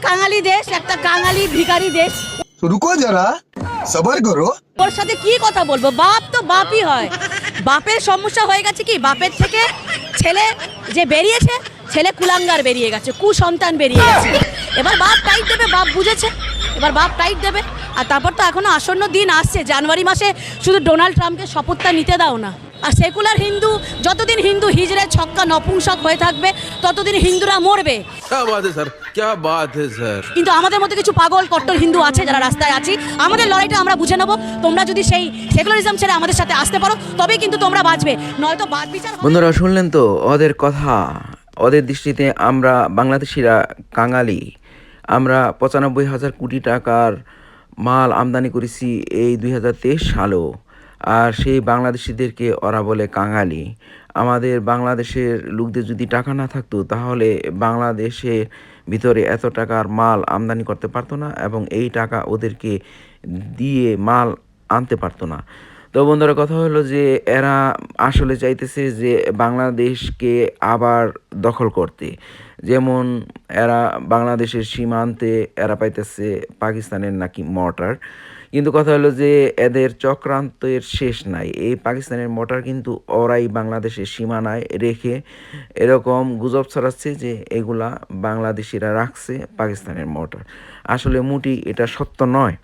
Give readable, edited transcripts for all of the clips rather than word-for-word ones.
কাঙালি দেশ, একটা কাঙালি ভিখারি দেশ। রুকো যারা, সবার করো। ওর সাথে কি কথা বলবো? বাপ তো বাপই হয়। বাপের সমস্যা হয়ে গেছে কি, বাপের থেকে ছেলে যে বেরিয়েছে, ছেলে কুলাঙ্গার বেরিয়ে গেছে, কুসন্তান বেরিয়ে গেছে। এবার বাপ টাইট দেবে, বাপ বুঝেছে, এবার বাপ টাইট দেবে। আর তারপর তো এখনো আসন্ন দিন আসছে, জানুয়ারি মাসে শুধু ডোনাল্ড ট্রাম্পকে শপথটা নিতে দাও না। আর সেকুলার হিন্দু, যতদিন হিন্দু হিজড়ে ছক্কা নপুংসক হয়ে থাকবে, ততদিন হিন্দুরা মরবে। क्या बात है सर, क्या बात है सर। কিন্তু আমাদের মধ্যে কিছু পাগল কট্টর হিন্দু আছে যারা রাস্তায় আছি, আমাদের লড়াইটা আমরা বুঝে নেবো। তোমরা যদি সেই সেকুলারিজম ছেড়ে আমাদের সাথে আসতে পারো, তবেই কিন্তু তোমরা বাঁচবে, নয়তো বাদ বিচার হবে। বন্ধুরা শুনলেন তো ওদের কথা। ওদের দৃষ্টিতে আমরা বাংলাদেশিরা কাঙালি। আমরা 95,000 কোটি টাকার মাল আমদানি করেছি এই 2023 সালেও, আর সেই বাংলাদেশিদেরকে ওরা বলে কাঙালি। আমাদের বাংলাদেশের লোকদের যদি টাকা না থাকতো, তাহলে বাংলাদেশের ভিতরে এত টাকার মাল আমদানি করতে পারতো না, এবং এই টাকা ওদেরকে দিয়ে মাল আনতে পারতো না। তো বন্ধুরা, কথা হলো যে এরা আসলে চাইতেছে যে বাংলাদেশকে আবার দখল করতে। যেমন এরা বাংলাদেশের সীমান্তে এরা পাইতেছে পাকিস্তানের নাকি মর্টার, কিন্তু কথা হলো যে এদের চক্রান্তের শেষ নাই। এই পাকিস্তানের মর্টার কিন্তু ওরাই বাংলাদেশের সীমানায় রেখে এরকম গুজব ছড়াচ্ছে যে এগুলা বাংলাদেশিরা রাখছে পাকিস্তানের মর্টার। আসলে মোটেই এটা সত্য নয়।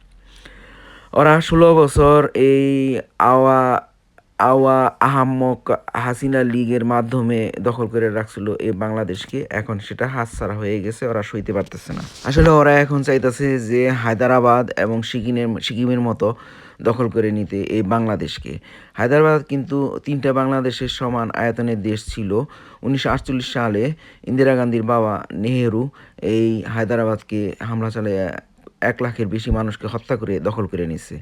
ওরা 16 বছর এই আওয়া আওয়া আহাম্মক হাসিনা লীগের মাধ্যমে দখল করে রাখছিল এই বাংলাদেশকে। এখন সেটা হাতছাড়া হয়ে গেছে, ওরা সইতে পারতেছে না। আসলে ওরা এখন চাইতেছে যে হায়দ্রাবাদ এবং সিকিমের মতো দখল করে নিতে এই বাংলাদেশকে। হায়দ্রাবাদ কিন্তু 3টা বাংলাদেশের সমান আয়তনের দেশ ছিল। 1948 সালে ইন্দিরা গান্ধীর বাবা নেহেরু এই হায়দ্রাবাদকে হামলা চালিয়ে 1 লাখের বেশি মানুষকে হত্যা করে দখল করে নিছে।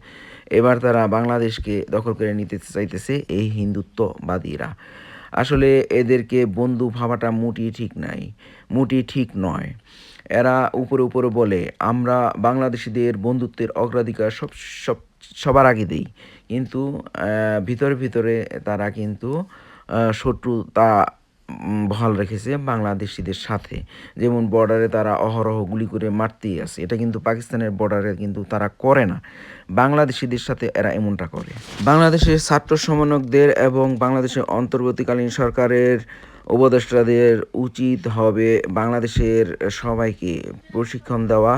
এবার তারা বাংলাদেশকে দখল করে নিতে চাইতেছে এই হিন্দুত্ববাদীরা। আসলে এদেরকে বন্ধু ভাবাটা মোটেই ঠিক নাই, মোটেই ঠিক নয়। এরা উপরে উপরে বলে আমরা বাংলাদেশিদের বন্ধুত্বের অগ্রাধিকার সবার আগে দেই, কিন্তু ভিতরে ভিতরে তারা কিন্তু শত্রুতা বহাল রেখেছে বাংলাদেশিদের সাথে। যেমন বর্ডারে তারা অহরহ গুলি করে মারতেই আছে। এটা কিন্তু পাকিস্তানের বর্ডারে কিন্তু তারা করে না, বাংলাদেশিদের সাথে এরা এমনটা করে। বাংলাদেশের ছাত্র সমন্বয়কদের এবং বাংলাদেশের অন্তর্বর্তীকালীন সরকারের উপদেষ্টাদের উচিত হবে বাংলাদেশের সবাইকে প্রশিক্ষণ দেওয়া,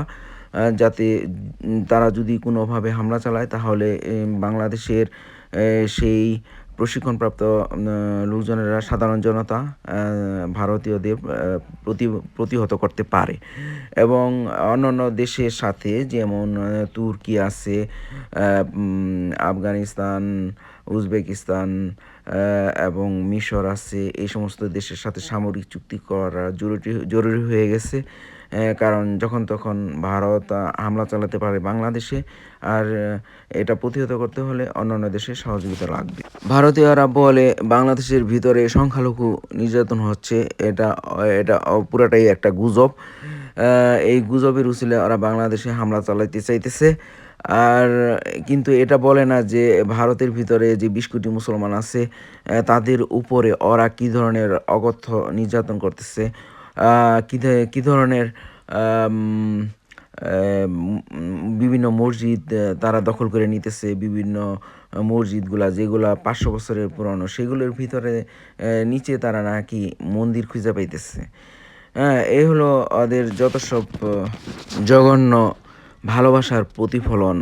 যাতে তারা যদি কোনোভাবে হামলা চালায়, তাহলে বাংলাদেশের সেই প্রশিক্ষণপ্রাপ্ত লোকজনেরা, সাধারণ জনতা ভারতীয়দের প্রতিহত করতে পারে। এবং অন্যান্য দেশের সাথে, যেমন তুর্কি আছে, আফগানিস্তান, উজবেকিস্তান এবং মিশর আছে, এই সমস্ত দেশের সাথে সামরিক চুক্তি করা জরুরি হয়ে গেছে। কারণ যখন তখন ভারত হামলা চালাতে পারে বাংলাদেশে, আর এটা প্রতিহত করতে হলে অন্যান্য দেশের সহযোগিতা লাগবে। ভারতীয়রা বলে বাংলাদেশের ভিতরে সংখ্যালঘু নির্যাতন হচ্ছে, এটা এটা পুরাটাই একটা গুজব। এই গুজবের উছিলে ওরা বাংলাদেশে হামলা চালাইতে চাইতেছে। আর কিন্তু এটা বলে না যে ভারতের ভিতরে যে 20 কোটি মুসলমান আছে, তাদের উপরে ওরা কী ধরনের অকথ্য নির্যাতন করতেছে, কী ধরনের বিভিন্ন মসজিদ তারা দখল করে নিতেছে। বিভিন্ন মসজিদগুলা যেগুলা 500 বছরের পুরনো, সেগুলোর ভিতরে নিচে তারা নাকি মন্দির খুঁজে পাইতেছে। এই হলো ওদের যত সব জঘন্য ভালোবাসার প্রতিফলন।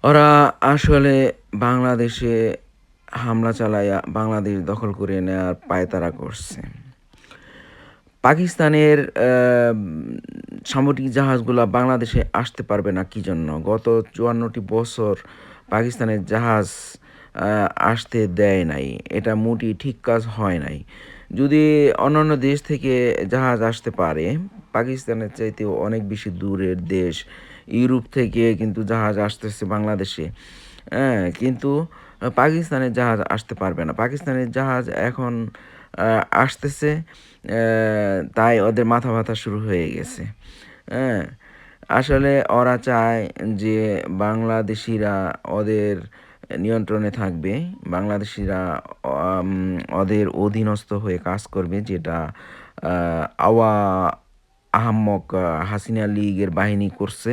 ওরা আসলে বাংলাদেশে হামলা চালাইয়া বাংলাদেশ দখল করে নেওয়ার পায়তারা করছে। পাকিস্তানের সামরিক জাহাজগুলো বাংলাদেশে আসতে পারবে না কী জন্য? গত 54টি বছর পাকিস্তানের জাহাজ আসতে দেয় নাই। এটা মোটেই ঠিক কাজ হয় নাই। যদি অন্যান্য দেশ থেকে জাহাজ আসতে পারে, পাকিস্তানের চাইতেও অনেক বেশি দূরের দেশ ইউরোপ থেকে কিন্তু জাহাজ আসতেছে বাংলাদেশে, কিন্তু পাকিস্তানের জাহাজ আসতে পারবে না। পাকিস্তানের জাহাজ এখন আসতেছে, তাই ওদের মাথা ব্যথা শুরু হয়ে গেছে। আসলে ওরা চায় যে বাংলাদেশিরা ওদের নিয়ন্ত্রণে থাকবে, বাংলাদেশিরা ওদের অধীনস্থ হয়ে কাজ করবে, যেটা আওয়া আহাম্মক হাসিনা লীগের বাহিনী করছে,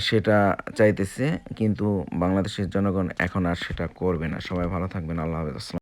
সেটা চাইতেছে, কিন্তু বাংলাদেশের জনগণ এখন আর সেটা করবে না। সবাই ভালো থাকবেন। আল্লাহ হাফেজ। আসসালাম।